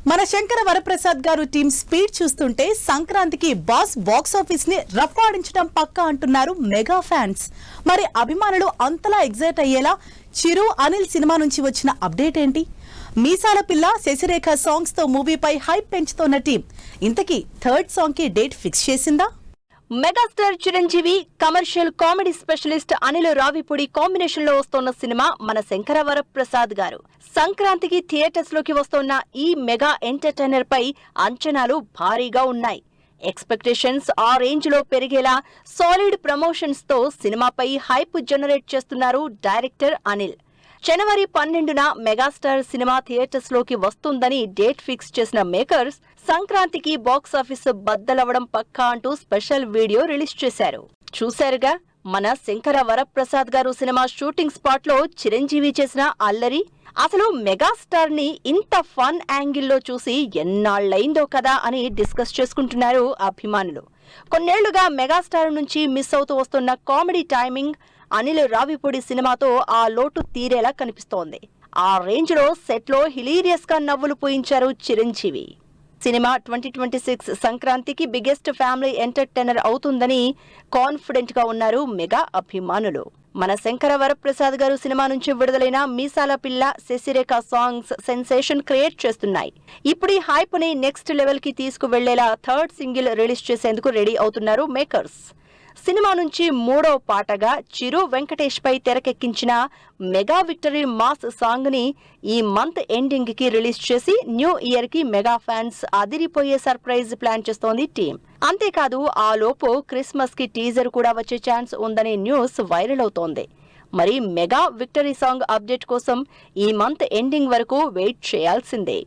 మన శంకర వరప్రసాద్ గారు team speed చూస్తుంటే సంక్రాంతికి బాక్స్ ఆఫీస్ ని రఫాడించడం పక్కా అంటున్నారు మెగా ఫ్యాన్స్. మరి అభిమానులు అంతలా ఎగ్జైట్ అయ్యేలా చిరు అనిల్ సినిమా నుంచి వచ్చిన అప్డేట్ ఏంటి? మీసాల పిల్ల శశిరేఖ సాంగ్స్ తో మూవీపై హైప్ పెంచుతోన్న టీం ఇంతకీ థర్డ్ సాంగ్ కి డేట్ ఫిక్స్ చేసిందా? Megastar Chiranjeevi, commercial comedy specialist Anil Ravipudi combination లో వస్తోన్న సినిమా మన శంకర వరప్రసాద్ గారు. సంక్రాంతికి థియేటర్స్ లోకి వస్తోన్న ఈ మెగా ఎంటర్టైనర్ పై అంచనాలు భారీగా ఉన్నాయి. ఎక్స్పెక్టేషన్స్ ఆ రేంజ్ లో పెరిగేలా సాలిడ్ ప్రమోషన్స్ తో సినిమాపై హైప్ జనరేట్ చేస్తున్నారు డైరెక్టర్ అనిల్. జనవరి 12న మెగాస్టార్ సినిమా థియేటర్స్ లోకి వస్తుందని డేట్ ఫిక్స్ చేసిన మేకర్స్ సంక్రాంతికి బాక్సాఫీస్ బద్దలవడం పక్కా అంటూ స్పెషల్ వీడియో రిలీజ్ చేశారు. చూశారుగా మన శంకర వరప్రసాద్ గారు సినిమా షూటింగ్ స్పాట్ లో చిరంజీవి చేసిన అల్లరి. అసలు మెగాస్టార్ ని ఇంత ఫన్ యాంగిల్లో చూసి ఎన్నాళ్లైందో కదా అని డిస్కస్ చేసుకుంటున్నారు అభిమానులు. కొన్నేళ్లుగా మెగాస్టార్ నుంచి మిస్ అవుతూ వస్తున్న కామెడీ టైమింగ్ అనిల్ రావిపూడి సినిమాతో ఆ లోటు తీరేలా కనిపిస్తోంది. ఆ రేంజ్ లో సెట్ లో హిలీరియస్ గా నవ్వులు పూయించారు చిరంజీవి. సినిమా 2026 సంక్రాంతికి బిగ్గెస్ట్ ఫ్యామిలీ ఎంటర్టైనర్ అవుతుందని కాన్ఫిడెంట్ గా ఉన్నారు మెగా అభిమానులు. మన శంకర వరప్రసాద్ గారు సినిమా నుంచి విడుదలైన మీసాల పిల్ల, శశిరేఖ సాంగ్స్ సెన్సేషన్ క్రియేట్ చేస్తున్నాయి. ఇప్పుడు ఈ హైప్ ని నెక్స్ట్ లెవెల్ కి తీసుకువెళ్లేలా థర్డ్ సింగిల్ రిలీజ్ చేసేందుకు రెడీ అవుతున్నారు మేకర్స్. సినిమా నుంచి మూడో పాటగా చిరు వెంకటేష్ పై తెరకెక్కించిన మెగా విక్టరీ మాస్ సాంగ్ ని ఈ మంత్ ఎండింగ్ కి రిలీజ్ చేసి న్యూ ఇయర్ కి మెగా ఫ్యాన్స్ అదిరిపోయే సర్ప్రైజ్ ప్లాన్ చేస్తోంది టీం. అంతేకాదు ఆ లోపు క్రిస్మస్ కి టీజర్ కూడా వచ్చే ఛాన్స్ ఉందనే న్యూస్ వైరల్ అవుతోంది. మరి మెగా విక్టరీ సాంగ్ అప్డేట్ కోసం ఈ మంత్ ఎండింగ్ వరకు వెయిట్ చేయాల్సిందే.